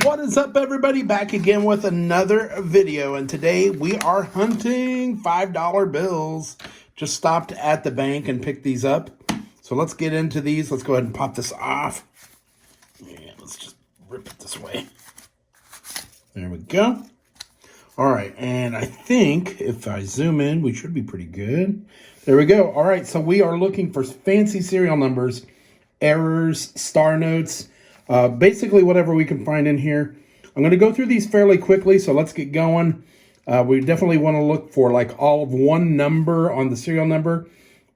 What is up, everybody? Back again with another video, and today we are hunting $5 bills. Just stopped at the bank and picked these up. So let's get into these. Let's go ahead and pop this off. Yeah, let's just rip it this way. There we go. All right, and I think if I zoom in, we should be pretty good. There we go. All right, so we are looking for fancy serial numbers, errors, star notes, basically whatever we can find in here. I'm going to go through these fairly quickly, so let's get going. We definitely want to look for like all of one number on the serial number,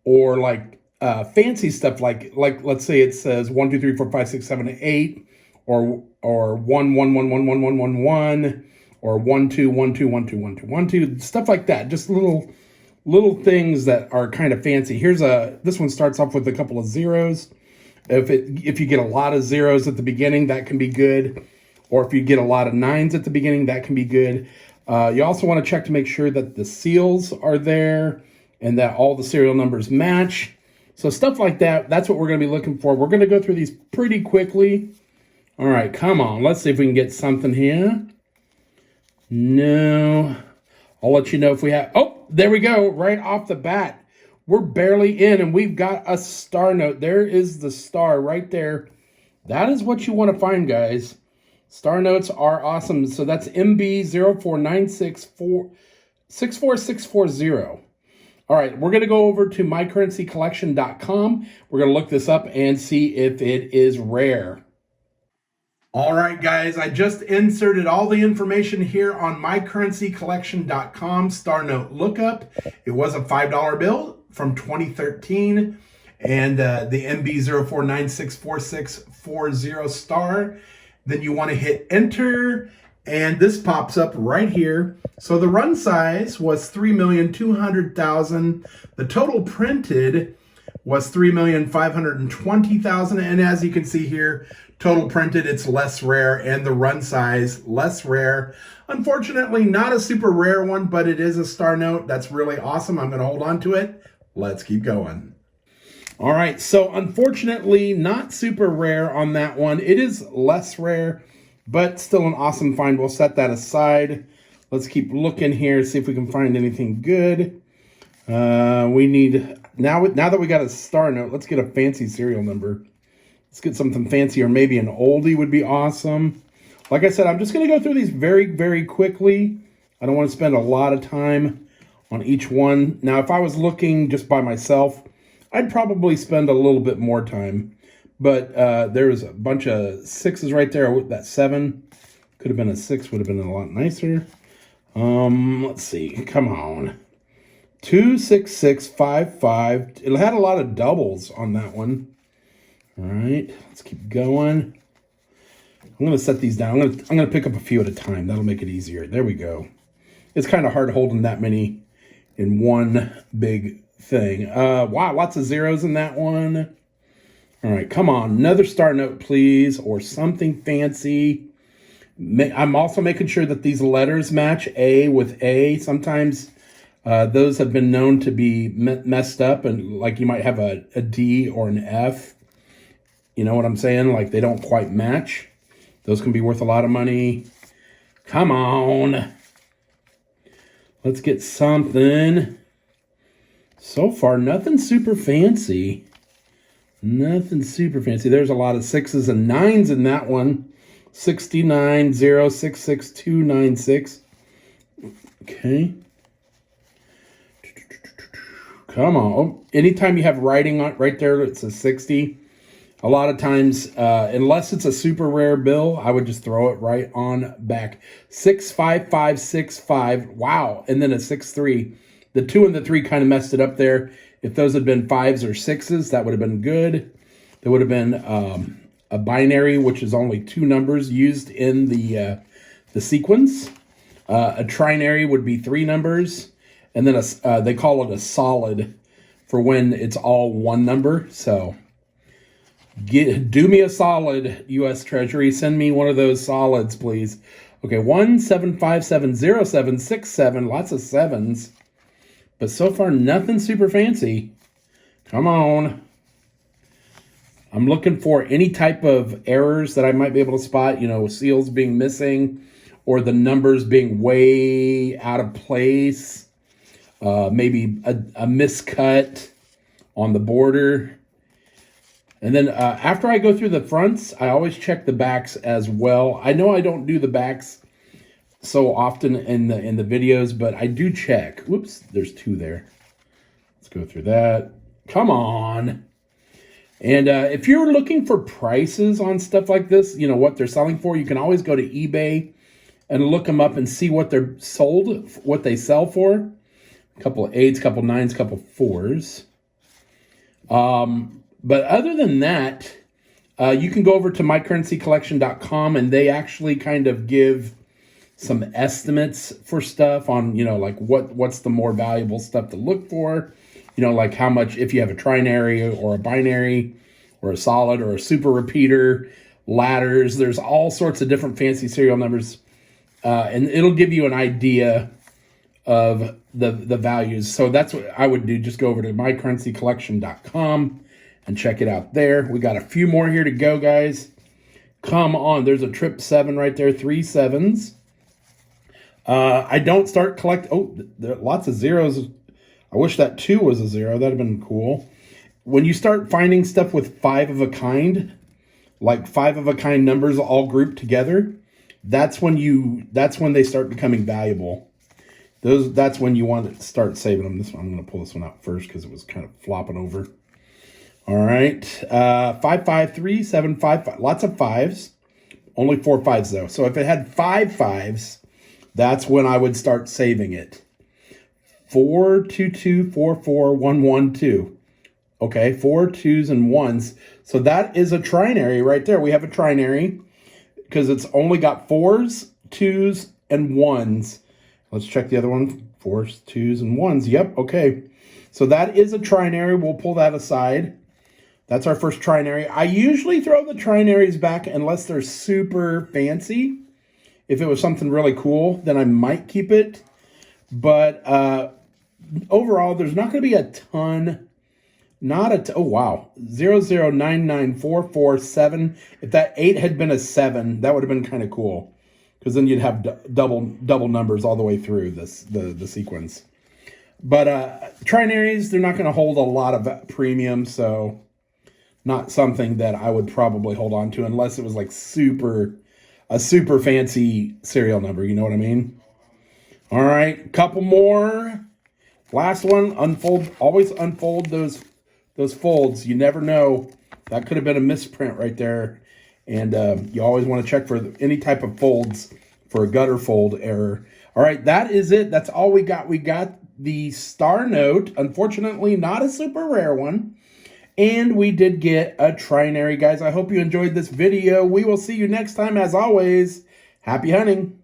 or like fancy stuff like let's say it says 1 2 3 4 5 6 7 8, or 1 1 1 1 1 1 1 1, or 1 2 1 2 1 2 1 2 1 2, stuff like that. Just little things that are kind of fancy. This one starts off with a couple of zeros. If you get a lot of zeros at the beginning, that can be good. Or if you get a lot of nines at the beginning, that can be good. You also want to check to make sure that the seals are there and that all the serial numbers match. So stuff like that, that's what we're going to be looking for. We're going to go through these pretty quickly. All right, come on. Let's see if we can get something here. No. I'll let you know if we have... Oh, there we go. Right off the bat. We're barely in, and we've got a star note. There is the star right there. That is what you want to find, guys. Star notes are awesome. So that's MB04964-64640. All right, we're going to go over to mycurrencycollection.com. We're going to look this up and see if it is rare. All right, guys, I just inserted all the information here on mycurrencycollection.com star note lookup. It was a $5 bill from 2013, and the MB04964-640 star. Then you want to hit enter, and this pops up right here. So the run size was 3,200,000. The total printed was 3,520,000, and as you can see here, total printed, it's less rare, and the run size less rare. Unfortunately, not a super rare one, but it is a star note. That's really awesome. I'm going to hold on to it. Let's keep going. All right, so unfortunately, not super rare on that one. It is less rare, but still an awesome find. We'll set that aside. Let's keep looking here, see if we can find anything good. We need, now that we got a star note, let's get a fancy serial number. Let's get something fancy, or maybe an oldie would be awesome. Like I said, I'm just going to go through these very, very quickly. I don't want to spend a lot of time on each one. Now, if I was looking just by myself, I'd probably spend a little bit more time. But there's a bunch of sixes right there. That 7 could have been a 6, would have been a lot nicer. Let's see. Come on. 26655. It had a lot of doubles on that one. All right, let's keep going. I'm going to set these down. I'm going to pick up a few at a time. That'll make it easier. There we go. It's kind of hard holding that many in one big thing. Wow, lots of zeros in that one. All right, come on. Another star note, please, or something fancy. I'm also making sure that these letters match A with A. Sometimes those have been known to be messed up, and like you might have a D or an F. You know what I'm saying? Like they don't quite match. Those can be worth a lot of money. Come on. Let's get something. So far, nothing super fancy. Nothing super fancy. There's a lot of 6s and 9s in that one. 69066296. Okay. Come on. Oh, anytime you have writing on right there, it's a 60. A lot of times, unless it's a super rare bill, I would just throw it right on back. 65565. Wow. And then a 63. The 2 and the 3 kind of messed it up there. If those had been 5s or 6s, that would have been good. There would have been a binary, which is only 2 numbers used in the sequence. A trinary would be 3 numbers. And then they call it a solid for when it's all 1 number. So do me a solid, U.S. Treasury. Send me one of those solids, please. Okay, 175707767. Lots of 7s. But so far, nothing super fancy. Come on. I'm looking for any type of errors that I might be able to spot, you know, seals being missing or the numbers being way out of place. Maybe a miscut on the border. And then after I go through the fronts, I always check the backs as well. I know I don't do the backs so often in the videos, but I do check. Whoops, there's 2 there. Let's go through that. Come on. And if you're looking for prices on stuff like this, you know, what they're selling for, you can always go to eBay and look them up and see what they're sold, what they sell for. A couple of 8s, a couple of 9s, a couple of 4s. But other than that, you can go over to mycurrencycollection.com and they actually kind of give some estimates for stuff on, you know, like what's the more valuable stuff to look for. You know, like how much, if you have a trinary or a binary or a solid or a super repeater, ladders, there's all sorts of different fancy serial numbers. And it'll give you an idea of the values. So that's what I would do. Just go over to mycurrencycollection.com and check it out there. We got a few more here to go, guys. Come on. There's a trip 7 right there. 3 7s. I don't start collect. Oh, there are lots of zeros. I wish that 2 was a 0. That'd have been cool. When you start finding stuff with 5 of a kind, like 5 of a kind numbers all grouped together, that's when they start becoming valuable. That's when you want to start saving them. This one, I'm going to pull this one out first because it was kind of flopping over. All right. 5 5 3 7 5 5. Lots of 5s. Only 4 5s though. So if it had 5 5s, that's when I would start saving it. 4 2 2 4 4 1 1 2. Okay, 4 2s and 1s. So that is a trinary right there. We have a trinary because it's only got 4s, 2s, and 1s. Let's check the other one. 4s, 2s, and 1s. Yep, okay. So that is a trinary. We'll pull that aside. That's our first trinary. I usually throw the trinaries back unless they're super fancy. If it was something really cool, then I might keep it. But overall, there's not going to be a ton. Oh, wow. 0 0 9 9 4 4 7. If that 8 had been a 7, that would have been kind of cool. Because then you'd have double numbers all the way through the sequence. But trinaries, they're not going to hold a lot of premium, so not something that I would probably hold on to unless it was like a super fancy serial number. You know what I mean? All right, couple more. Last one, unfold. Always unfold those folds. You never know. That could have been a misprint right there. And you always want to check for any type of folds for a gutter fold error. All right, that is it. That's all we got. We got the star note. Unfortunately, not a super rare one. And we did get a trinary, guys. I hope you enjoyed this video. We will see you next time. As always, happy hunting.